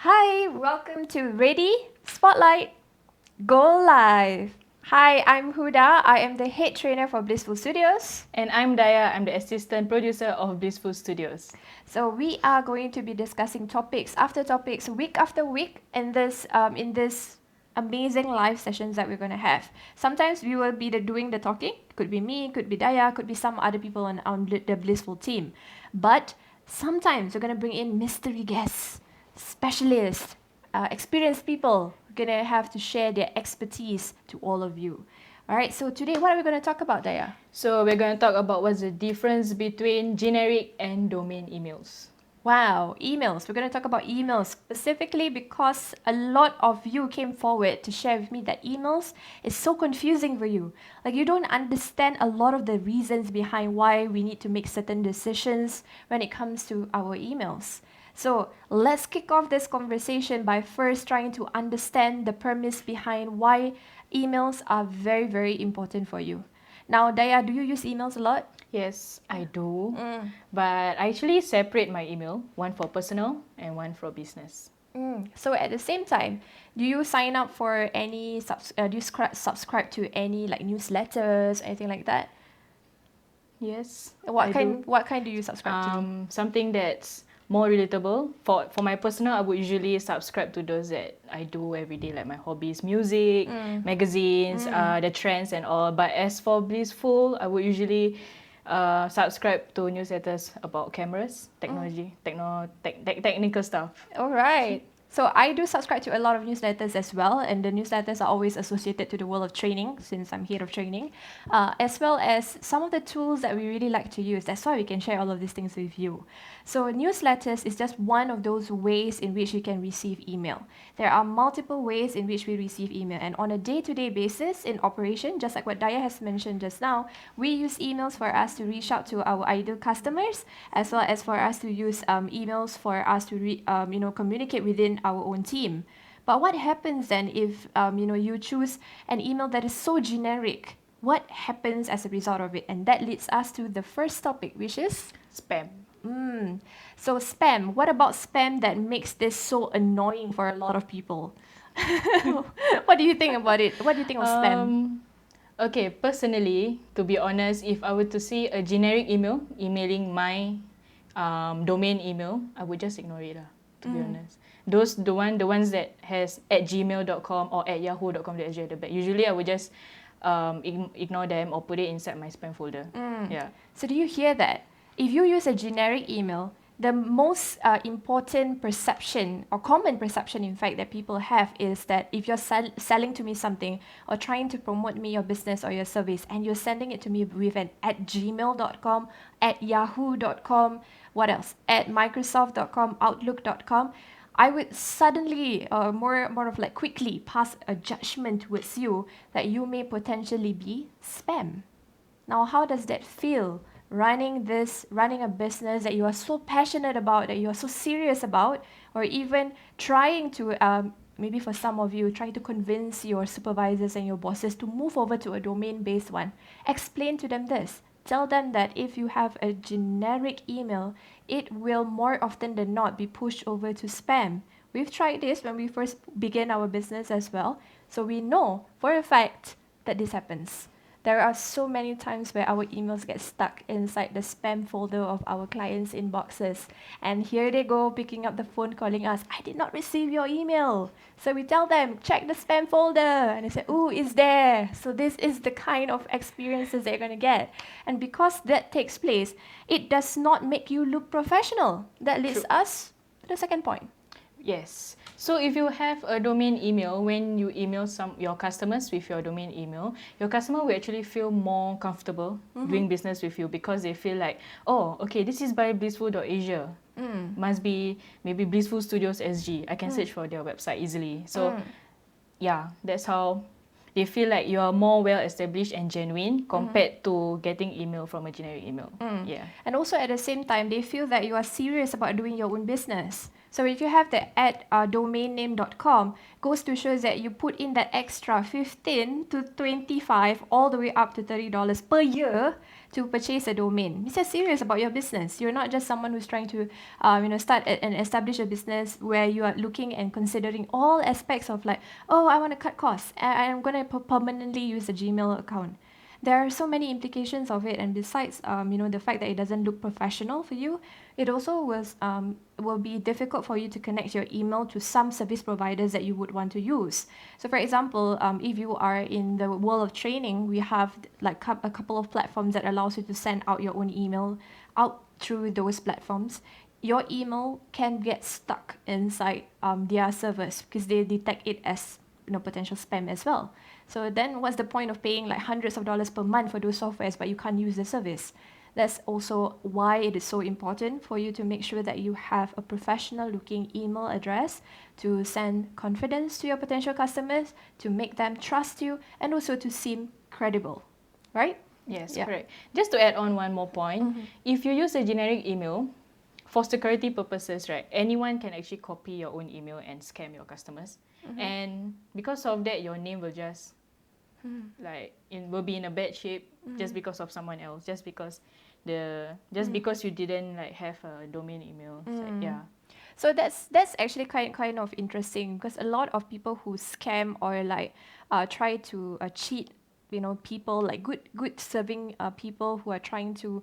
Hi, welcome to Ready, Spotlight, Go Live. Hi, I'm Huda. I am the head trainer for Blissful Studios. And I'm Daya, I'm the assistant producer of Blissful Studios. So we are going to be discussing topics after topics, week after week, in this amazing live sessions that we're going to have. Sometimes we will be doing the talking. Could be me, could be Daya, could be some other people on the Blissful team. But sometimes we're going to bring in mystery guests, specialists, experienced people who are going to have to share their expertise to all of you. All right, so today what are we going to talk about, Daya? So we're going to talk about what's the difference between generic and domain emails. Wow, emails. We're going to talk about emails specifically because a lot of you came forward to share with me that emails is so confusing for you. Like you don't understand a lot of the reasons behind why we need to make certain decisions when it comes to our emails. So let's kick off this conversation by first trying to understand the premise behind why emails are very, very important for you. Now, Daya, do you use emails a lot? Yes, I do. But I actually separate my email, one for personal and one for business. So at the same time, do you sign up for any do you subscribe to any like newsletters, anything like that? Yes, What I kind do. what kind do you subscribe to? Something that's more relatable. For my personal, I would usually subscribe to those that I do every day, like my hobbies, music, magazines, the trends and all. But as for Blissful, I would usually subscribe to newsletters about cameras, technology, technical stuff. All right. So I do subscribe to a lot of newsletters as well, and the newsletters are always associated to the world of training since I'm head of training, as well as some of the tools that we really like to use. That's why we can share all of these things with you. So newsletters is just one of those ways in which you can receive email. There are multiple ways in which we receive email, and on a day-to-day basis in operation, just like what Daya has mentioned just now, we use emails for us to reach out to our ideal customers, as well as for us to use emails for us to communicate within our own team. But what happens then if you choose an email that is so generic? What happens as a result of it? And that leads us to the first topic, which is Spam. so spam. What about spam that makes this so annoying for a lot of people? What do you think about it? What do you think of spam? Okay, personally, to be honest, if I were to see a generic email emailing my domain email, I would just ignore it lah, to be honest. The ones that has at gmail.com or at yahoo.com.sg at the back. Usually I would just ignore them or put it inside my spam folder. Yeah. So do you hear that? If you use a generic email, the most important perception or common perception, in fact, that people have is that if you're selling to me something or trying to promote me your business or your service and you're sending it to me with an at gmail.com, at yahoo.com, what else? At microsoft.com, outlook.com, I would suddenly, more of like quickly pass a judgment towards you that you may potentially be spam. Now, how does that feel? Running a business that you are so passionate about, that you are so serious about, or even trying to, maybe for some of you, trying to convince your supervisors and your bosses to move over to a domain-based one. Explain to them this. Tell them that if you have a generic email, it will more often than not be pushed over to spam. We've tried this when we first began our business as well, so we know for a fact that this happens. There are so many times where our emails get stuck inside the spam folder of our clients' inboxes. And here they go picking up the phone calling us, I did not receive your email. So we tell them, check the spam folder. And they say, ooh, it's there. So this is the kind of experiences they're going to get. And because that takes place, it does not make you look professional. That leads us to the second point. Yes. So if you have a domain email, when you email your customers with your domain email, your customer will actually feel more comfortable doing business with you because they feel like, oh, okay, this is by blissful.asia. Must be maybe Blissful Studios SG. I can search for their website easily. So yeah, that's how they feel like you are more well established and genuine compared to getting email from a generic email. Yeah. And also at the same time, they feel that you are serious about doing your own business. So if you have the at domainname.com, goes to show that you put in that extra 15 to 25 all the way up to $30 per year to purchase a domain. Means you're serious about your business. You're not just someone who's trying to start and establish a business where you are looking and considering all aspects of like, oh, I want to cut costs. I'm going to permanently use a Gmail account. There are so many implications of it, and besides the fact that it doesn't look professional for you, it also will be difficult for you to connect your email to some service providers that you would want to use. So for example, if you are in the world of training, we have like a couple of platforms that allows you to send out your own email out through those platforms. Your email can get stuck inside their servers because they detect it as potential spam as well. So then what's the point of paying like hundreds of dollars per month for those softwares but you can't use the service? That's also why it is so important for you to make sure that you have a professional looking email address to send confidence to your potential customers, to make them trust you, and also to seem credible, right? Yes, Yeah. correct. Just to add on one more point, Mm-hmm. if you use a generic email, for security purposes, right, anyone can actually copy your own email and scam your customers. Mm-hmm. And because of that, your name will just will be in a bad shape just because of someone else, just because because you didn't like have a domain email. It's like, yeah. So that's actually kind of interesting because a lot of people who scam or like try to cheat, people like good serving people who are trying to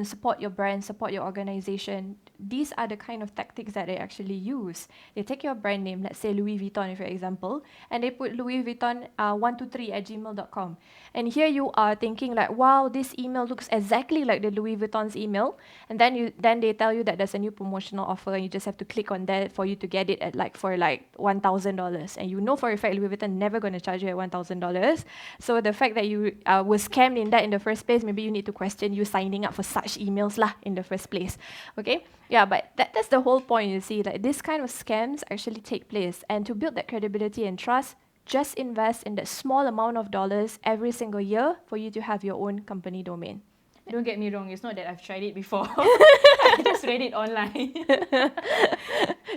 support your brand, support your organization. These are the kind of tactics that they actually use. They take your brand name, let's say Louis Vuitton, for example, and they put Louis Vuitton 123@gmail.com. And here you are thinking like, wow, this email looks exactly like the Louis Vuitton's email. And then they tell you that there's a new promotional offer, and you just have to click on that for you to get it at for $1,000. And you know for a fact Louis Vuitton never going to charge you at $1,000. So the fact that you were scammed in that in the first place, maybe you need to question you signing up for such emails lah in the first place. Okay? Yeah, but that's the whole point, you see. Like this kind of scams actually take place. And to build that credibility and trust, just invest in that small amount of dollars every single year for you to have your own company domain. Don't get me wrong, it's not that I've tried it before. I just read it online.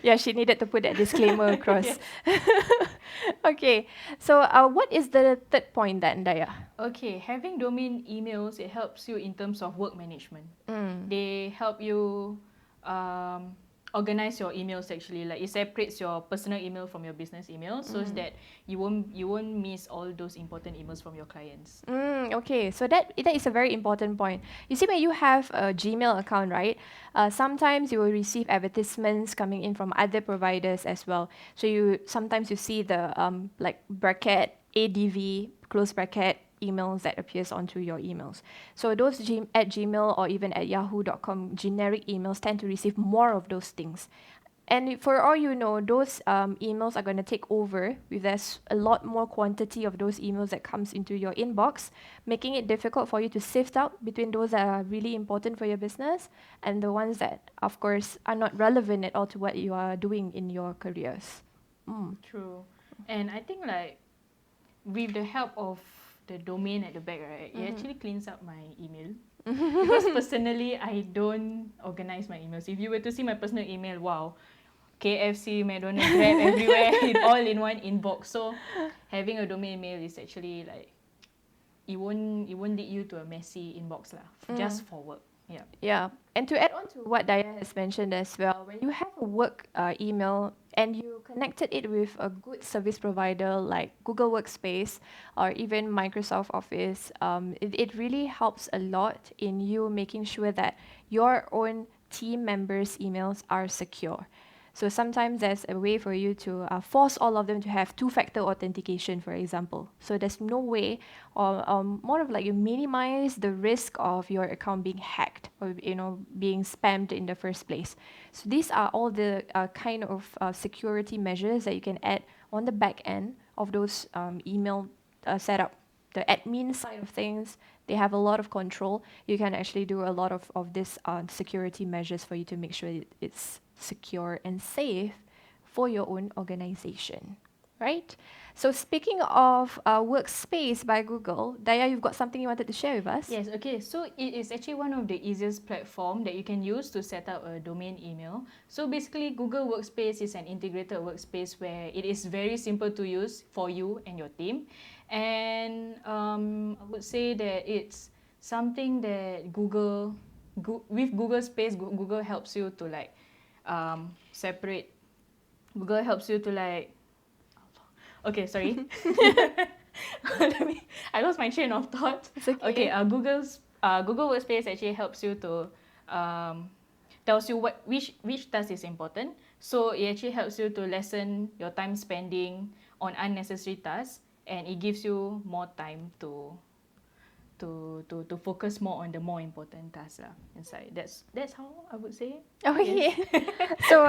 Yeah, she needed to put that disclaimer across. Yes. Okay, so what is the third point then, Daya? Okay, having domain emails, it helps you in terms of work management. They help you organize your emails actually. Like it separates your personal email from your business email so that you won't miss all those important emails from your clients. Okay, so that is a very important point. You see, when you have a Gmail account, right? Sometimes you will receive advertisements coming in from other providers as well. So sometimes you see the like bracket ADV close bracket emails that appears onto your emails. So those at Gmail or even at yahoo.com generic emails tend to receive more of those things. And for all you know, those emails are going to take over with there's a lot more quantity of those emails that comes into your inbox, making it difficult for you to sift out between those that are really important for your business and the ones that, of course, are not relevant at all to what you are doing in your careers. True. And I think like with the help of the domain at the back, right, it actually cleans up my email. Because personally, I don't organize my emails. If you were to see my personal email, wow, KFC, McDonald's, Grab everywhere, all in one inbox. So having a domain email is actually like it won't lead you to a messy inbox lah, just for work. Yeah. Yeah, and to add on to what Diane has mentioned as well, when you have a work email and you connected it with a good service provider like Google Workspace or even Microsoft Office, it really helps a lot in you making sure that your own team members' emails are secure. So sometimes there's a way for you to force all of them to have two-factor authentication, for example. So there's no way, or more of like you minimize the risk of your account being hacked or being spammed in the first place. So these are all the kind of security measures that you can add on the back end of those email setup. The admin side of things, they have a lot of control. You can actually do a lot of this security measures for you to make sure it's secure and safe for your own organization, right? So speaking of Workspace by Google, Daya, you've got something you wanted to share with us? Yes, okay. So it is actually one of the easiest platform that you can use to set up a domain email. So basically, Google Workspace is an integrated workspace where it is very simple to use for you and your team. And I would say that it's something that with Google Space, Google helps you to like separate. Google helps you to like. Okay, sorry. I lost my train of thought. It's okay. Okay, Google Workspace actually helps you to tells you which task is important. So it actually helps you to lessen your time spending on unnecessary tasks, and it gives you more time to focus more on the more important tasks lah inside. That's how I would say. Okay. Yes. So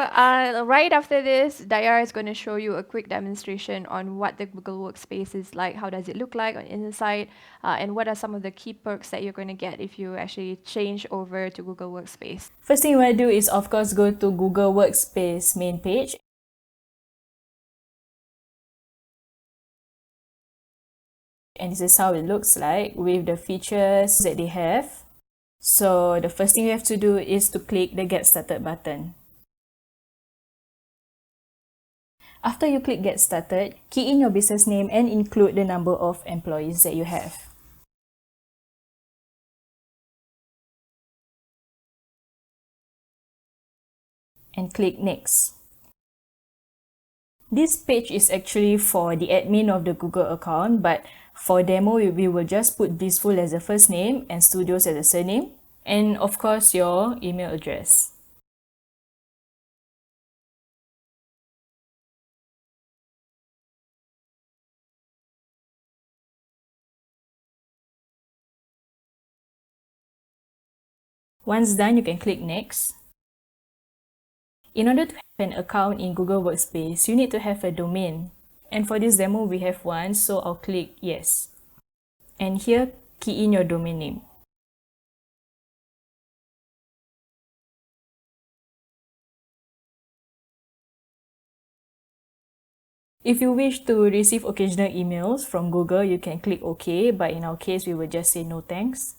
right after this, Dayar is going to show you a quick demonstration on what the Google Workspace is like, how does it look like on inside, and what are some of the key perks that you're going to get if you actually change over to Google Workspace. First thing you want to do is, of course, go to Google Workspace main page. And this is how it looks like with the features that they have. So the first thing you have to do is to click the Get Started button. After you click Get Started, key in your business name and include the number of employees that you have. And click Next. This page is actually for the admin of the Google account, but for demo, we will just put Blissful as the first name and Studios as the surname, and of course your email address. Once done, you can click Next. In order to have an account in Google Workspace, you need to have a domain. And for this demo, we have one, so I'll click Yes. And here, key in your domain name. If you wish to receive occasional emails from Google, you can click OK, but in our case, we will just say no thanks.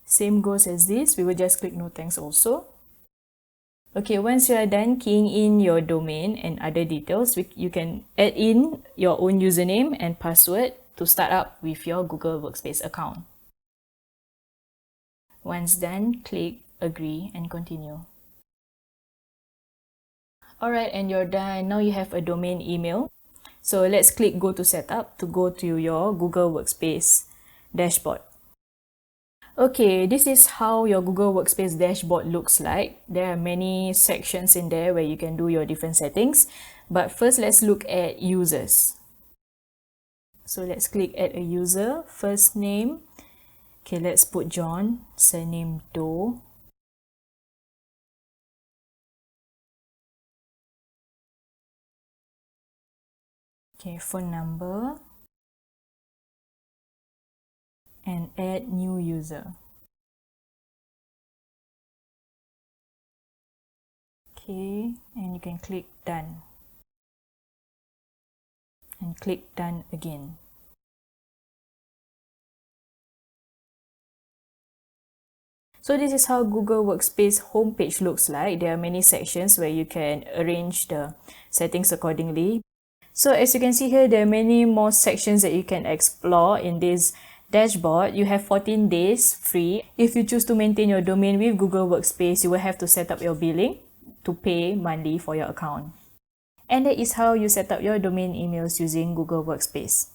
Same goes as this, we will just click no thanks also. Okay, once you are done keying in your domain and other details, you can add in your own username and password to start up with your Google Workspace account. Once done, click Agree and Continue. Alright, and you're done. Now you have a domain email. So let's click Go to Setup to go to your Google Workspace dashboard. Okay, this is how your Google Workspace dashboard looks like. There are many sections in there where you can do your different settings. But first, let's look at users. So let's click Add a user, first name. Okay, let's put John, surname Doe. Okay, phone number. And add new user. Okay, and you can click Done. And click Done again. So this is how Google Workspace homepage looks like. There are many sections where you can arrange the settings accordingly. So as you can see here, there are many more sections that you can explore in this dashboard. You have 14 days free. If you choose to maintain your domain with Google Workspace, you will have to set up your billing to pay monthly for your account. And that is how you set up your domain emails using Google Workspace.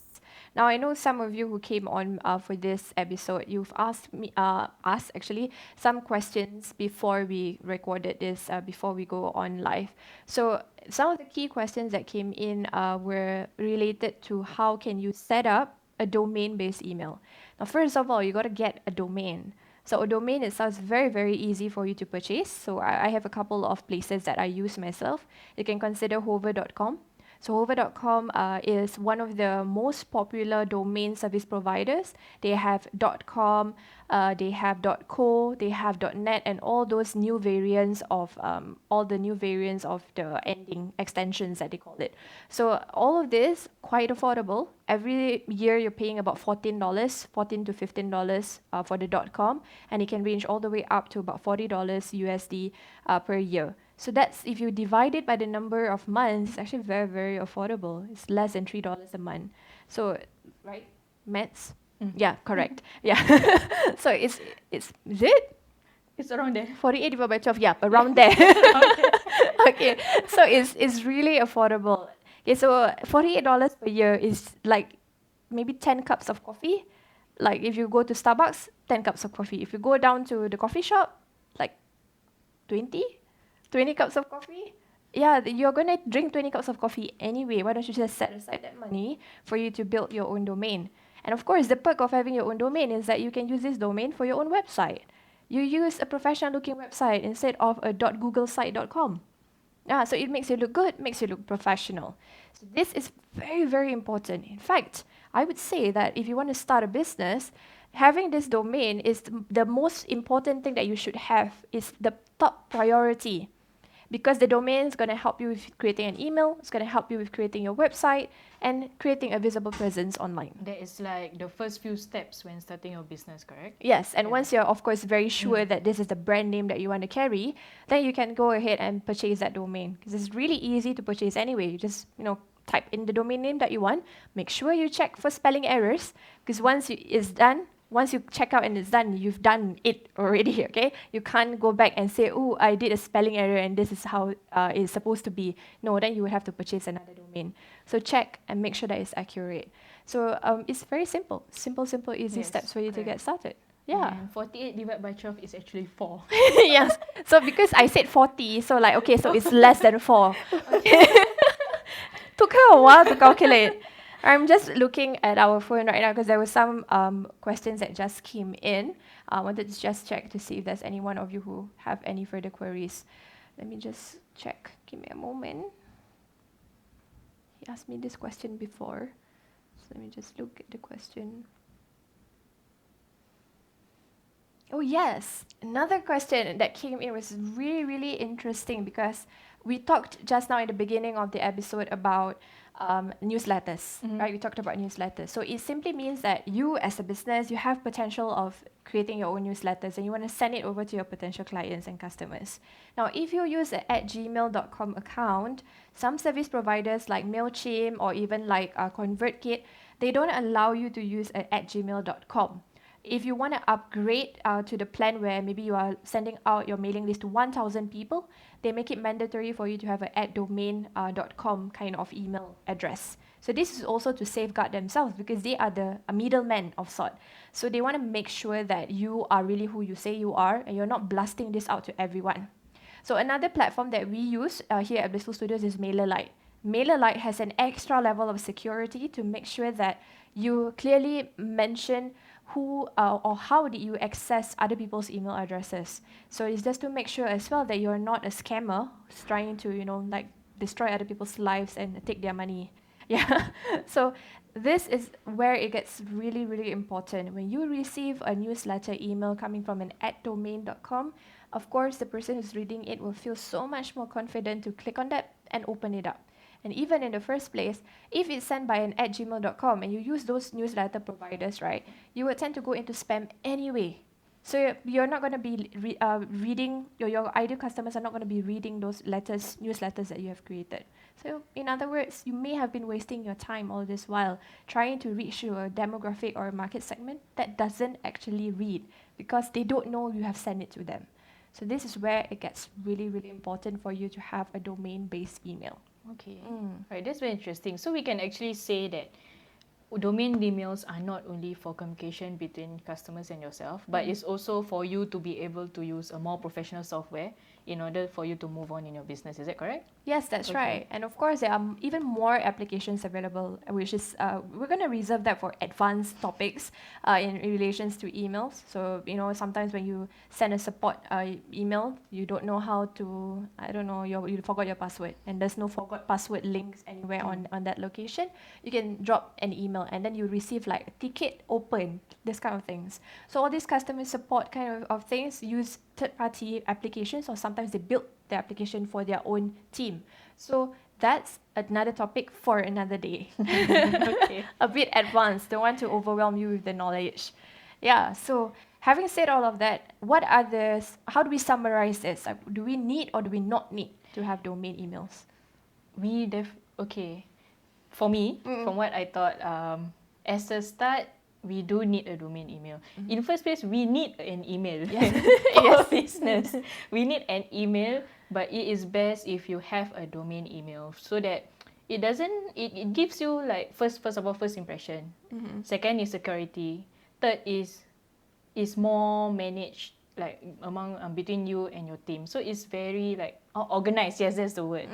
Now, I know some of you who came on for this episode, you've asked me, us actually, some questions before we recorded this, before we go on live. So some of the key questions that came in were related to how can you set up a domain-based email. Now, first of all, you got to get a domain. So a domain itself is very, very easy for you to purchase. So I have a couple of places that I use myself. You can consider hover.com. So Hover.com is one of the most popular domain service providers. They have .com, they have .co, they have .net, and all those new variants of the ending extensions that they call it. So all of this quite affordable. Every year you're paying about $14, $14 to $15 for the .com, and it can range all the way up to about $40 USD per year. So that's, if you divide it by the number of months, it's actually very, very affordable. It's less than $3 a month. So, right? Maths? Yeah, correct. Yeah. So it's is it? It's around there. 48 divided by 12. Yeah, around there. Okay. So it's really affordable. Okay, so $48 per year is like maybe 10 cups of coffee. Like if you go to Starbucks, 10 cups of coffee. If you go down to the coffee shop, like 20? 20 cups of coffee? Yeah, you're going to drink 20 cups of coffee anyway. Why don't you just set aside that money for you to build your own domain? And of course, the perk of having your own domain is that you can use this domain for your own website. You use a professional looking website instead of a .googlesite.com. So it makes you look good, makes you look professional. So this is very, very important. In fact, I would say that if you want to start a business, having this domain is the most important thing that you should have, is the top priority. Because the domain is going to help you with creating an email, it's going to help you with creating your website, and creating a visible presence online. That is like the first few steps when starting your business, correct? Yes, and Yeah. once you're, of course, very sure that this is the brand name that you want to carry, then you can go ahead and purchase that domain. Because it's really easy to purchase anyway. You just, type in the domain name that you want. Make sure you check for spelling errors, because once you check out and it's done, you've done it already, okay? You can't go back and say, oh, I did a spelling error and this is how it's supposed to be. No, then you would have to purchase another domain. So check and make sure that it's accurate. So it's very simple. Simple, easy Yes, steps for you to get correct. started. Yeah. And 48 divided by 12 is actually 4. Yes. So because I said 40, so like, okay, so it's less than 4. Okay. Took her a while to calculate. I'm just looking at our phone right now because there were some questions that just came in. I wanted to just check to see if there's any one of you who have any further queries. Let me just check. Give me a moment. He asked me this question before. So let me just look at the question. Oh, yes. Another question that came in was really, really interesting because we talked just now in the beginning of the episode about newsletters, right? We talked about newsletters. So it simply means that you, as a business, you have potential of creating your own newsletters and you want to send it over to your potential clients and customers. Now, if you use an @gmail.com account, some service providers like MailChimp or even like ConvertKit, they don't allow you to use an @gmail.com. If you want to upgrade to the plan where maybe you are sending out your mailing list to 1,000 people, they make it mandatory for you to have a @domain.com kind of email address. So this is also to safeguard themselves because they are a middleman of sort. So they want to make sure that you are really who you say you are and you're not blasting this out to everyone. So another platform that we use here at Blissful Studios is MailerLite. MailerLite has an extra level of security to make sure that you clearly mention who or how did you access other people's email addresses. So it's just to make sure as well that you're not a scammer who's trying to, like destroy other people's lives and take their money. Yeah. So this is where it gets really, really important. When you receive a newsletter email coming from an @domain.com, of course, the person who's reading it will feel so much more confident to click on that and open it up. And even in the first place, if it's sent by an @gmail.com and you use those newsletter providers, right, you would tend to go into spam anyway. So you're not going to be reading, your ideal customers are not going to be reading those newsletters that you have created. So in other words, you may have been wasting your time all this while trying to reach a demographic or a market segment that doesn't actually read because they don't know you have sent it to them. So this is where it gets really, really important for you to have a domain-based email. Okay. Right, that's very interesting. So we can actually say that domain emails are not only for communication between customers and yourself, but it's also for you to be able to use a more professional software in order for you to move on in your business. Is that correct? Yes, that's right. And of course, there are even more applications available, which is we're going to reserve that for advanced topics in relations to emails. So, sometimes when you send a support email, you don't know how to, I don't know, you forgot your password, and there's no forgot password links anywhere on that location. You can drop an email, and then you receive like a ticket open, this kind of things. So all these customer support kind of things use third-party applications, or sometimes they build the application for their own team. So that's another topic for another day. Okay. A bit advanced. Don't want to overwhelm you with the knowledge. Yeah. So having said all of that, how do we summarize this? Do we need or do we not need to have domain emails? Okay. For me, from what I thought, as a start, we do need a domain email. In the first place, we need an email for business. We need an email, but it is best if you have a domain email so that it gives you like first of all, first impression. Second is security. Third is more managed like among between you and your team. So it's very like organized. Yes, that's the word.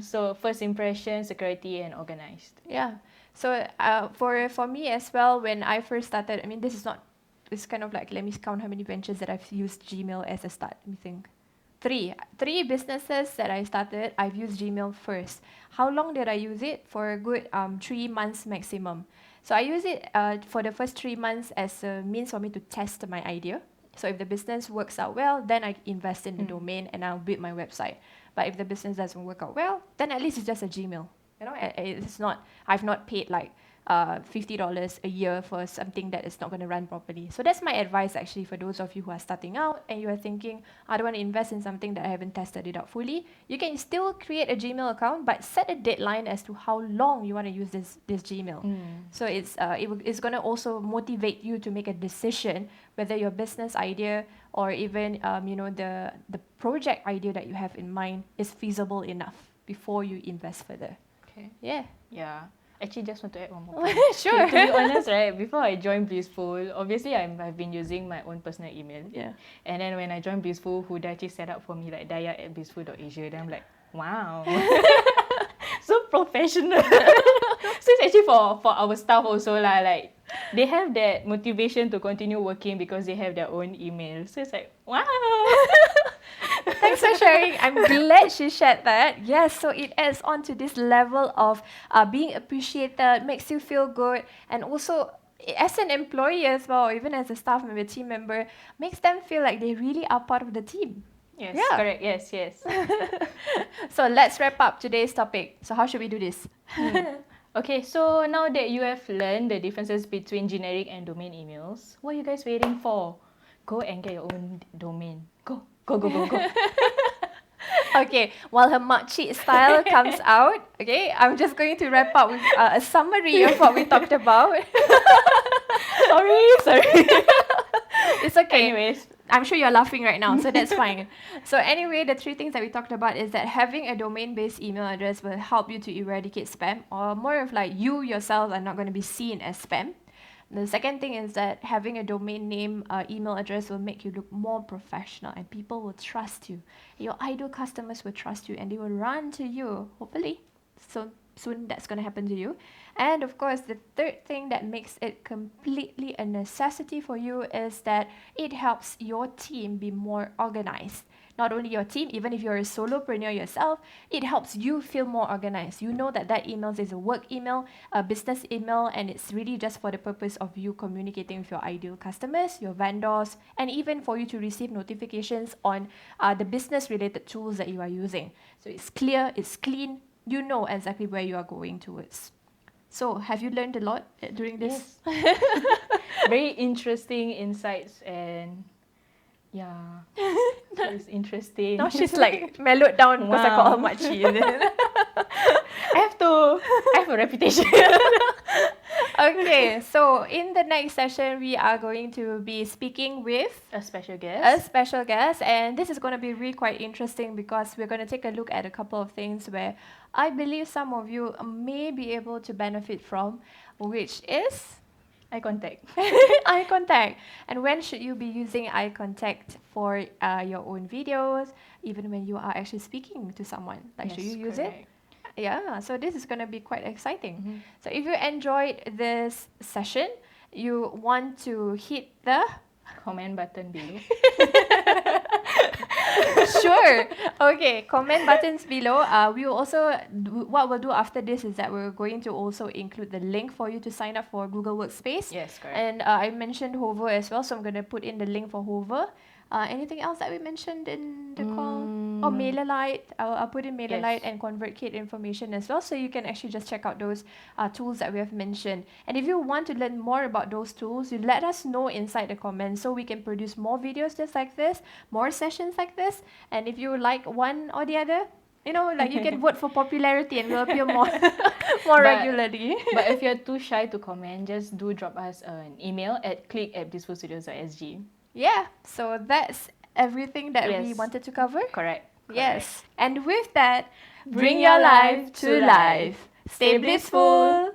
So first impression, security, and organized. Yeah. So for me as well, when I first started, I mean, it's kind of like, let me count how many ventures that I've used Gmail as a start. Let me think. Three businesses that I started, I've used Gmail first. How long did I use it? For a good 3 months maximum. So I use it for the first 3 months as a means for me to test my idea. So if the business works out well, then I invest in the domain and I'll build my website. But if the business doesn't work out well, then at least it's just a Gmail. I've not paid like $50 a year for something that is not going to run properly. So that's my advice actually for those of you who are starting out and you are thinking, I don't want to invest in something that I haven't tested it out fully. You can still create a Gmail account, but set a deadline as to how long you want to use this Gmail. So it's going to also motivate you to make a decision whether your business idea or even the project idea that you have in mind is feasible enough before you invest further. Okay. Yeah. Actually, just want to add one more point. Sure. To be honest, right, before I joined Blissful, obviously I've been using my own personal email. Yeah. And then when I joined Blissful, Huda actually set up for me like daya@blissful.asia. Then I'm like, wow. So professional. So it's actually for our staff also lah. Like they have that motivation to continue working because they have their own email. So it's like, wow. Thanks for sharing. I'm glad she shared that. Yes, so it adds on to this level of being appreciated, makes you feel good, and also as an employee as well, or even as a staff member, team member, makes them feel like they really are part of the team. Yes, Yeah. correct. Yes. So let's wrap up today's topic. So how should we do this? Okay, so now that you have learned the differences between generic and domain emails, what are you guys waiting for? Go and get your own domain. Go. Okay, while her makcik style comes out, okay, I'm just going to wrap up with a summary of what we talked about. Sorry. It's okay. Anyways. I'm sure you're laughing right now, so that's fine. So anyway, the 3 things that we talked about is that having a domain-based email address will help you to eradicate spam, or more of like you yourself are not going to be seen as spam. The second thing is that having a domain name email address will make you look more professional and people will trust you. Your ideal customers will trust you and they will run to you, hopefully. So soon that's going to happen to you. And of course, the third thing that makes it completely a necessity for you is that it helps your team be more organized. Not only your team, even if you're a solopreneur yourself, it helps you feel more organized. You know that email is a work email, a business email, and it's really just for the purpose of you communicating with your ideal customers, your vendors, and even for you to receive notifications on the business-related tools that you are using. So it's clear, it's clean, you know exactly where you are going towards. So, have you learned a lot during this? Yes. Very interesting insights and yeah, it's interesting. Now she's like mellowed down because I call her makcik. I have a reputation. Okay, so in the next session, we are going to be speaking with a special guest. And this is going to be really quite interesting because we're going to take a look at a couple of things where I believe some of you may be able to benefit from, which is Eye contact. Eye contact. And when should you be using eye contact for your own videos, even when you are actually speaking to someone? Like, should you use it? Yeah, so this is going to be quite exciting. So if you enjoyed this session, you want to hit the Comment button below. sure. Okay, comment buttons below. We will also what we'll do after this is that we're going to also include the link for you to sign up for Google Workspace. Yes, correct. And I mentioned Hover as well, so I'm going to put in the link for Hover. Anything else that we mentioned in the call? Or MailerLite. I'll put in MailerLite and ConvertKit information as well, so you can actually just check out those tools that we have mentioned. And if you want to learn more about those tools, you let us know inside the comments so we can produce more videos just like this, more sessions like this. And if you like one or the other, you know, like you can vote for popularity and we'll appear more regularly. But if you're too shy to comment, just do drop us an email at click@blissfulstudios.sg. Yeah, so that's everything that we wanted to cover. Correct. Yes. And with that, bring your life to life. Stay blissful.